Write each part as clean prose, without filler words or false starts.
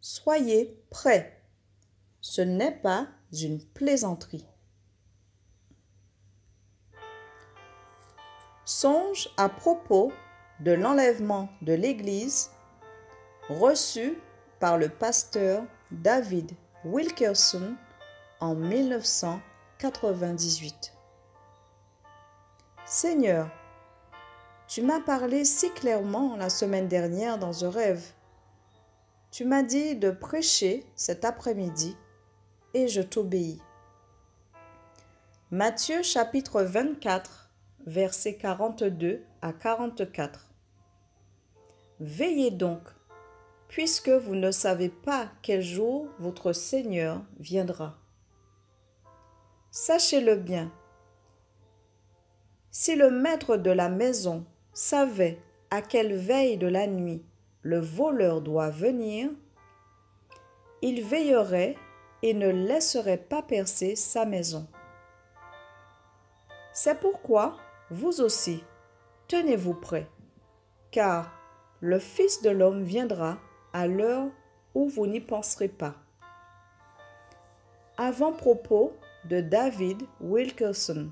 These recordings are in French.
Soyez prêts. Ce n'est pas une plaisanterie. Songe à propos de l'enlèvement de l'Église reçu par le pasteur David Wilkerson en 1998. Seigneur, tu m'as parlé si clairement la semaine dernière dans un rêve. Tu m'as dit de prêcher cet après-midi et je t'obéis. Matthieu chapitre 24, versets 42 à 44. Veillez donc, puisque vous ne savez pas quel jour votre Seigneur viendra. Sachez-le bien, si le maître de la maison savait à quelle veille de la nuit le voleur doit venir, il veillerait et ne laisserait pas percer sa maison. C'est pourquoi, vous aussi, tenez-vous prêts, car le Fils de l'homme viendra à l'heure où vous n'y penserez pas. Avant-propos de David Wilkerson.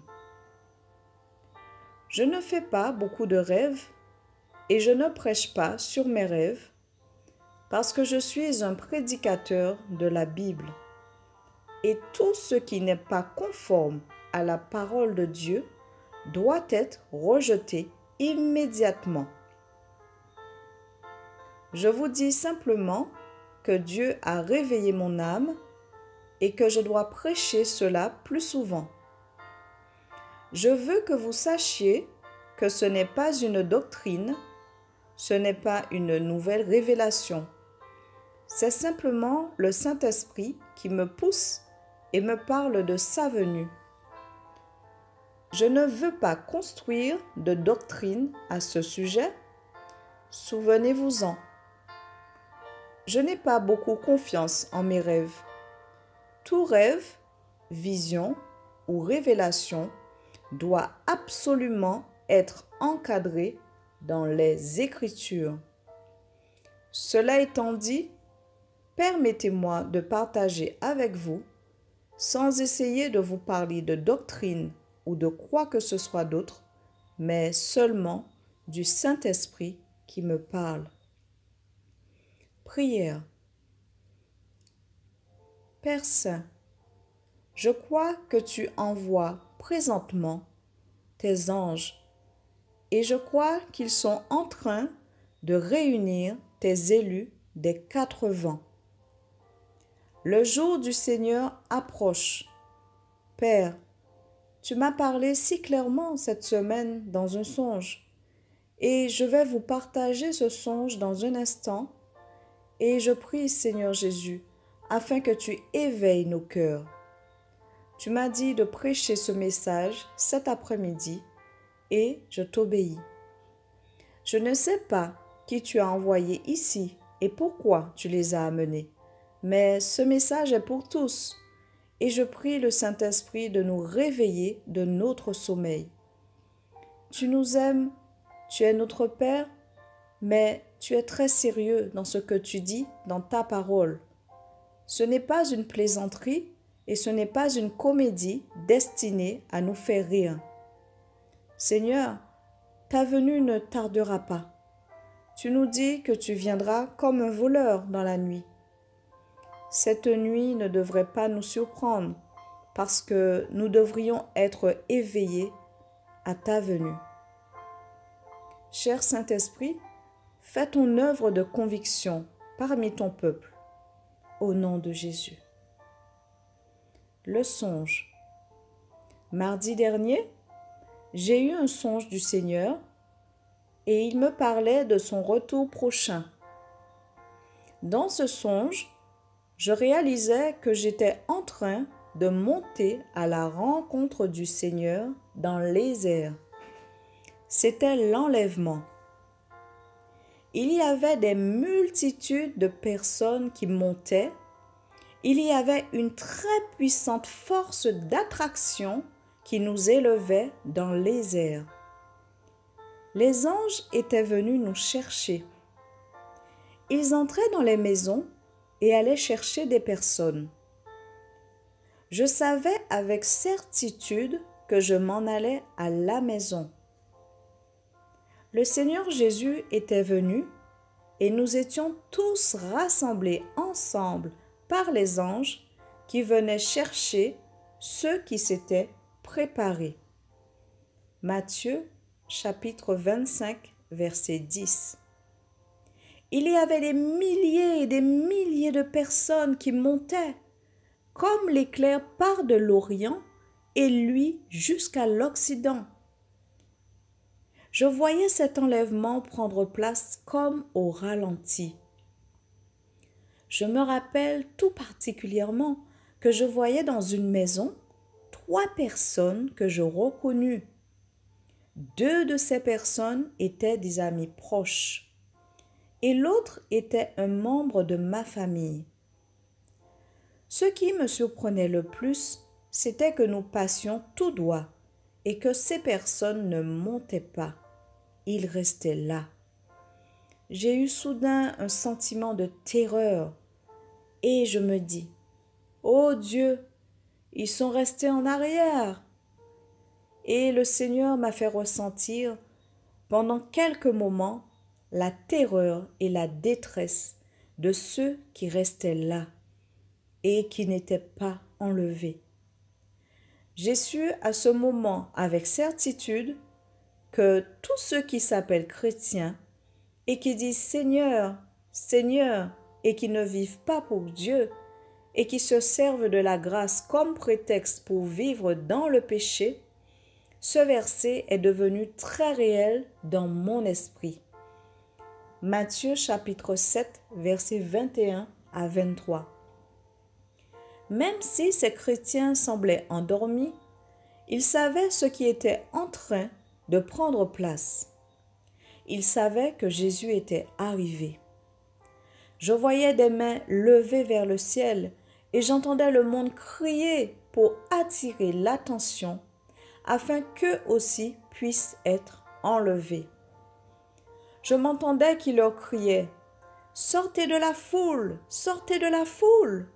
Je ne fais pas beaucoup de rêves et je ne prêche pas sur mes rêves parce que je suis un prédicateur de la Bible. Et tout ce qui n'est pas conforme à la parole de Dieu doit être rejeté immédiatement. Je vous dis simplement que Dieu a réveillé mon âme et que je dois prêcher cela plus souvent. Je veux que vous sachiez que ce n'est pas une doctrine, ce n'est pas une nouvelle révélation. C'est simplement le Saint-Esprit qui me pousse et me parle de sa venue. Je ne veux pas construire de doctrine à ce sujet. Souvenez-vous-en. Je n'ai pas beaucoup confiance en mes rêves. Tout rêve, vision ou révélation doit absolument être encadré dans les Écritures. Cela étant dit, permettez-moi de partager avec vous, sans essayer de vous parler de doctrine ou de quoi que ce soit d'autre, mais seulement du Saint-Esprit qui me parle. Prière. Père Saint, je crois que tu envoies présentement tes anges et je crois qu'ils sont en train de réunir tes élus des 4 vents. Le jour du Seigneur approche. Père, tu m'as parlé si clairement cette semaine dans un songe et je vais vous partager ce songe dans un instant et je prie Seigneur Jésus afin que tu éveilles nos cœurs. Tu m'as dit de prêcher ce message cet après-midi et je t'obéis. Je ne sais pas qui tu as envoyé ici et pourquoi tu les as amenés, mais ce message est pour tous et je prie le Saint-Esprit de nous réveiller de notre sommeil. Tu nous aimes, tu es notre Père, mais tu es très sérieux dans ce que tu dis dans ta parole. Ce n'est pas une plaisanterie et ce n'est pas une comédie destinée à nous faire rire. Seigneur, ta venue ne tardera pas. Tu nous dis que tu viendras comme un voleur dans la nuit. Cette nuit ne devrait pas nous surprendre parce que nous devrions être éveillés à ta venue. Cher Saint-Esprit, fais ton œuvre de conviction parmi ton peuple, au nom de Jésus. Le songe. Mardi dernier, j'ai eu un songe du Seigneur et il me parlait de son retour prochain. Dans ce songe, je réalisais que j'étais en train de monter à la rencontre du Seigneur dans les airs. C'était l'enlèvement. Il y avait des multitudes de personnes qui montaient. Il y avait une très puissante force d'attraction qui nous élevait dans les airs. Les anges étaient venus nous chercher. Ils entraient dans les maisons et allait chercher des personnes. Je savais avec certitude que je m'en allais à la maison. Le Seigneur Jésus était venu et nous étions tous rassemblés ensemble par les anges qui venaient chercher ceux qui s'étaient préparés. Matthieu chapitre 25 verset 10. Il y avait des milliers et des milliers de personnes qui montaient comme l'éclair part de l'Orient et lui jusqu'à l'Occident. Je voyais cet enlèvement prendre place comme au ralenti. Je me rappelle tout particulièrement que je voyais dans une maison 3 personnes que je reconnus. 2 de ces personnes étaient des amis proches et l'autre était un membre de ma famille. Ce qui me surprenait le plus, c'était que nous passions tout droit et que ces personnes ne montaient pas. Ils restaient là. J'ai eu soudain un sentiment de terreur et je me dis, « Oh Dieu, ils sont restés en arrière !» Et le Seigneur m'a fait ressentir pendant quelques moments la terreur et la détresse de ceux qui restaient là et qui n'étaient pas enlevés. J'ai su à ce moment avec certitude que tous ceux qui s'appellent chrétiens et qui disent Seigneur, Seigneur et qui ne vivent pas pour Dieu et qui se servent de la grâce comme prétexte pour vivre dans le péché, ce verset est devenu très réel dans mon esprit. Matthieu chapitre 7 versets 21 à 23. Même si ces chrétiens semblaient endormis, ils savaient ce qui était en train de prendre place. Ils savaient que Jésus était arrivé. Je voyais des mains levées vers le ciel et j'entendais le monde crier pour attirer l'attention afin qu'eux aussi puissent être enlevés. Je m'entendais qui leur criait « Sortez de la foule, sortez de la foule !»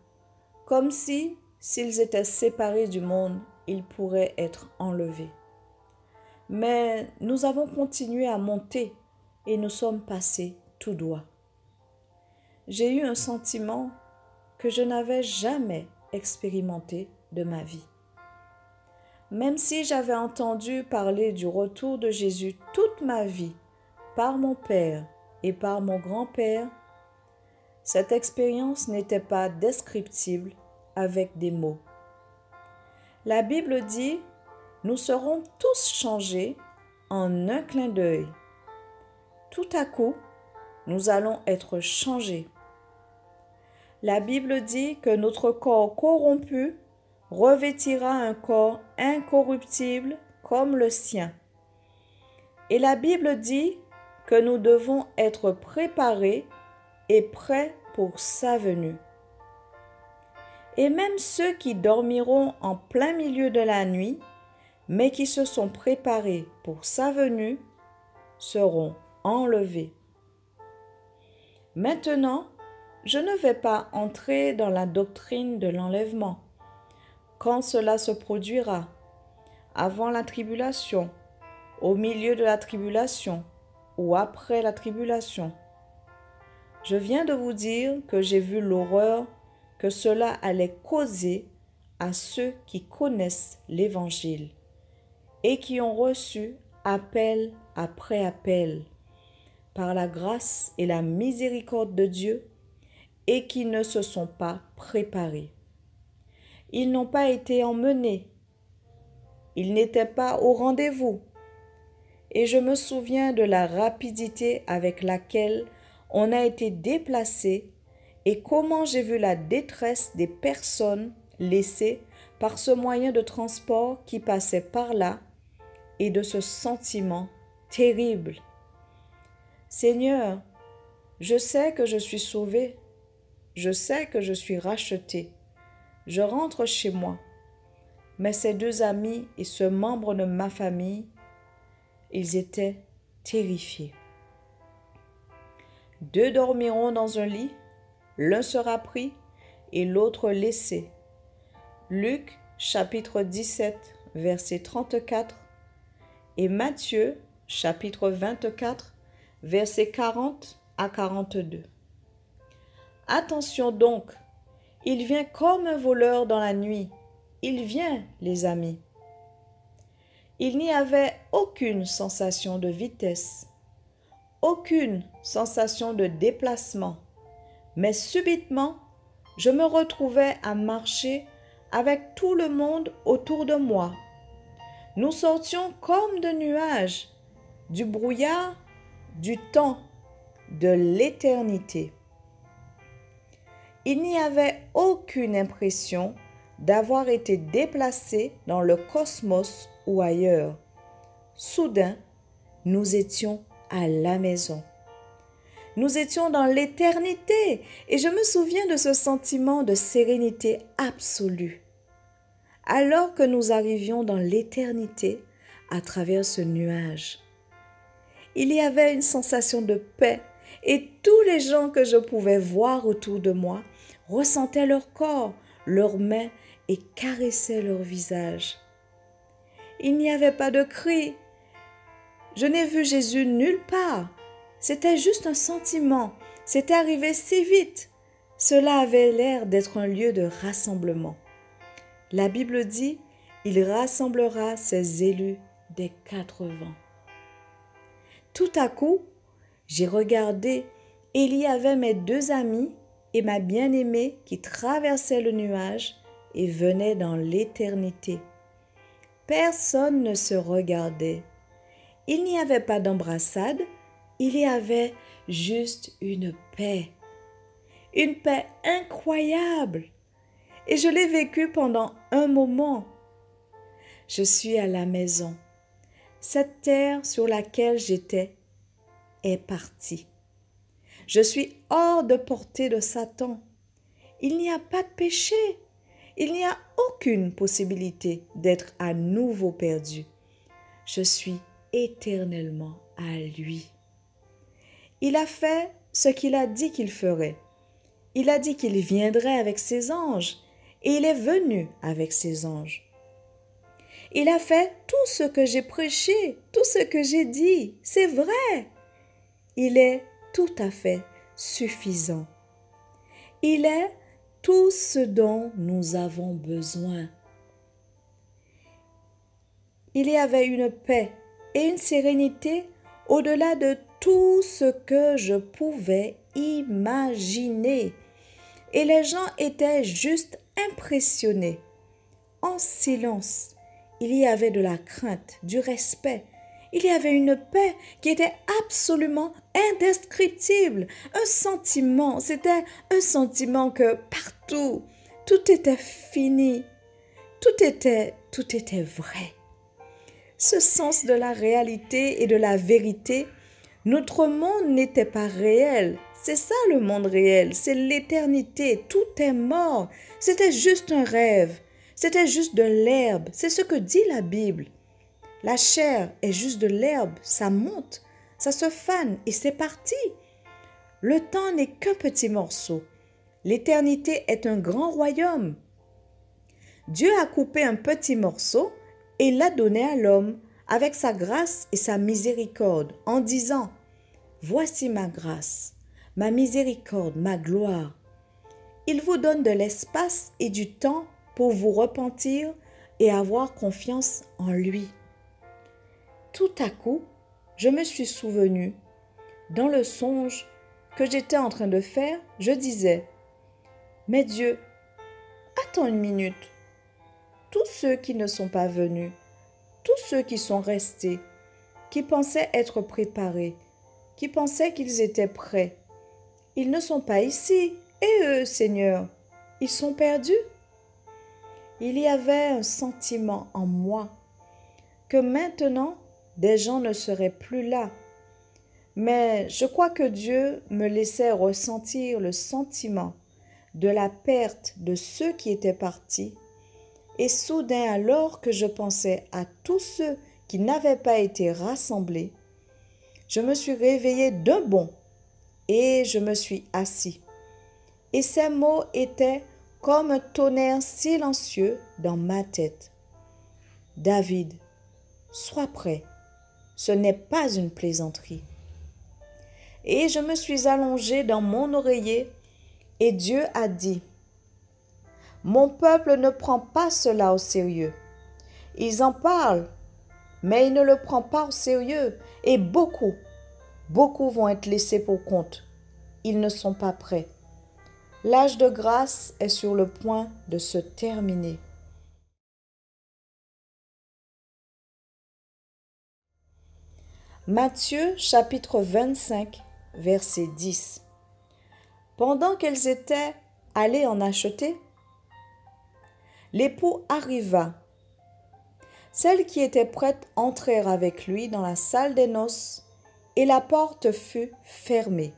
comme si, s'ils étaient séparés du monde, ils pourraient être enlevés. Mais nous avons continué à monter et nous sommes passés tout droit. J'ai eu un sentiment que je n'avais jamais expérimenté de ma vie. Même si j'avais entendu parler du retour de Jésus toute ma vie par mon père et par mon grand-père, cette expérience n'était pas descriptible avec des mots. La Bible dit « Nous serons tous changés en un clin d'œil. Tout à coup, nous allons être changés. » La Bible dit que notre corps corrompu revêtira un corps incorruptible comme le sien. Et la Bible dit que nous devons être préparés et prêts pour sa venue. Et même ceux qui dormiront en plein milieu de la nuit, mais qui se sont préparés pour sa venue, seront enlevés. Maintenant, je ne vais pas entrer dans la doctrine de l'enlèvement. Quand cela se produira, avant la tribulation, au milieu de la tribulation ou après la tribulation. Je viens de vous dire que j'ai vu l'horreur que cela allait causer à ceux qui connaissent l'Évangile et qui ont reçu appel après appel par la grâce et la miséricorde de Dieu et qui ne se sont pas préparés. Ils n'ont pas été emmenés. Ils n'étaient pas au rendez-vous. Et je me souviens de la rapidité avec laquelle on a été déplacé et comment j'ai vu la détresse des personnes laissées par ce moyen de transport qui passait par là et de ce sentiment terrible. Seigneur, je sais que je suis sauvé, je sais que je suis racheté, je rentre chez moi, mais ces 2 amis et ce membre de ma famille, ils étaient terrifiés. 2 dormiront dans un lit l'un sera pris et l'autre laissé. Luc chapitre 17, verset 34 et Matthieu chapitre 24, verset 40 à 42. Attention donc, il vient comme un voleur dans la nuit. Il vient, les amis. Il n'y avait aucune sensation de vitesse, aucune sensation de déplacement, mais subitement, je me retrouvais à marcher avec tout le monde autour de moi. Nous sortions comme de nuages, du brouillard, du temps, de l'éternité. Il n'y avait aucune impression d'avoir été déplacé dans le cosmos ou ailleurs. Soudain, nous étions à la maison. Nous étions dans l'éternité et je me souviens de ce sentiment de sérénité absolue. Alors que nous arrivions dans l'éternité à travers ce nuage, il y avait une sensation de paix et tous les gens que je pouvais voir autour de moi ressentaient leur corps, leurs mains et caressaient leur visage. Il n'y avait pas de cris. Je n'ai vu Jésus nulle part. C'était juste un sentiment. C'était arrivé si vite. Cela avait l'air d'être un lieu de rassemblement. La Bible dit, il rassemblera ses élus des 4 vents. Tout à coup, j'ai regardé et il y avait mes 2 amis et ma bien-aimée qui traversaient le nuage et venaient dans l'éternité. Personne ne se regardait. Il n'y avait pas d'embrassade, il y avait juste une paix incroyable. Et je l'ai vécue pendant un moment. Je suis à la maison. Cette terre sur laquelle j'étais est partie. Je suis hors de portée de Satan. Il n'y a pas de péché. Il n'y a aucune possibilité d'être à nouveau perdu. Je suis éternellement à lui. Il a fait ce qu'il a dit qu'il ferait. Il a dit qu'il viendrait avec ses anges et il est venu avec ses anges. Il a fait tout ce que j'ai prêché, tout ce que j'ai dit. C'est vrai. Il est tout à fait suffisant. Il est tout ce dont nous avons besoin. Il y avait une paix et une sérénité au-delà de tout ce que je pouvais imaginer. Et les gens étaient juste impressionnés. En silence, il y avait de la crainte, du respect. Il y avait une paix qui était absolument indescriptible. Un sentiment, c'était un sentiment que partout, tout était fini. Tout était vrai. Ce sens de la réalité et de la vérité, notre monde n'était pas réel. C'est ça le monde réel, c'est l'éternité. Tout est mort. C'était juste un rêve. C'était juste de l'herbe. C'est ce que dit la Bible. La chair est juste de l'herbe. Ça monte, ça se fane et c'est parti. Le temps n'est qu'un petit morceau. L'éternité est un grand royaume. Dieu a coupé un petit morceau et l'a donné à l'homme avec sa grâce et sa miséricorde en disant « Voici ma grâce, ma miséricorde, ma gloire. » Il vous donne de l'espace et du temps pour vous repentir et avoir confiance en lui. Tout à coup, je me suis souvenu, dans le songe que j'étais en train de faire, je disais « Mais Dieu, attends une minute. Tous ceux qui ne sont pas venus, tous ceux qui sont restés, qui pensaient être préparés, qui pensaient qu'ils étaient prêts, ils ne sont pas ici. Et eux, Seigneur, ils sont perdus. » Il y avait un sentiment en moi que maintenant, des gens ne seraient plus là. Mais je crois que Dieu me laissait ressentir le sentiment de la perte de ceux qui étaient partis. Et soudain, alors que je pensais à tous ceux qui n'avaient pas été rassemblés, je me suis réveillée d'un bond et je me suis assis. Et ces mots étaient comme un tonnerre silencieux dans ma tête. David, sois prêt, ce n'est pas une plaisanterie. Et je me suis allongée dans mon oreiller et Dieu a dit, mon peuple ne prend pas cela au sérieux. Ils en parlent, mais ils ne le prennent pas au sérieux. Et beaucoup vont être laissés pour compte. Ils ne sont pas prêts. L'âge de grâce est sur le point de se terminer. Matthieu chapitre 25, verset 10. Pendant qu'elles étaient allées en acheter, l'époux arriva. Celles qui étaient prêtes entrèrent avec lui dans la salle des noces et la porte fut fermée.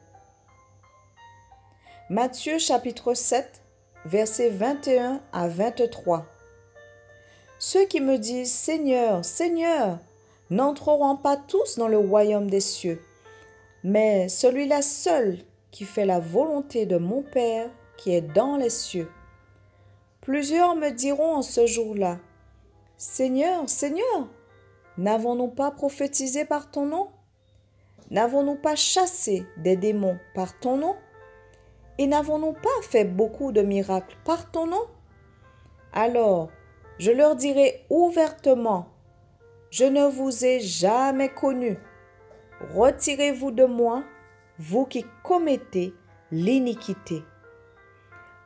Matthieu chapitre 7, versets 21 à 23. Ceux qui me disent « Seigneur, Seigneur » n'entreront pas tous dans le royaume des cieux, mais celui-là seul qui fait la volonté de mon Père qui est dans les cieux. Plusieurs me diront en ce jour-là, « Seigneur, Seigneur, n'avons-nous pas prophétisé par ton nom? N'avons-nous pas chassé des démons par ton nom? Et n'avons-nous pas fait beaucoup de miracles par ton nom? » Alors, je leur dirai ouvertement, « Je ne vous ai jamais connus. Retirez-vous de moi, vous qui commettez l'iniquité. »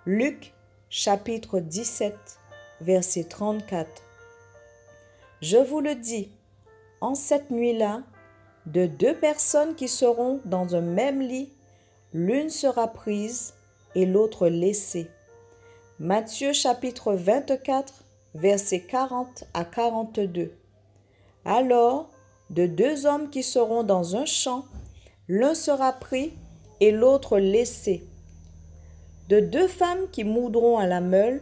Luc chapitre 17, verset 34. Je vous le dis, en cette nuit-là, de deux personnes qui seront dans un même lit, l'une sera prise et l'autre laissée. Matthieu chapitre 24, versets 40 à 42. Alors, de deux hommes qui seront dans un champ, l'un sera pris et l'autre laissé. De deux femmes qui moudront à la meule,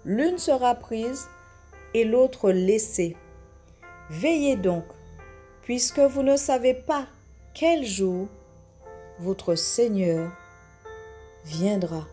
l'une sera prise et l'autre laissée. Veillez donc, puisque vous ne savez pas quel jour votre Seigneur viendra.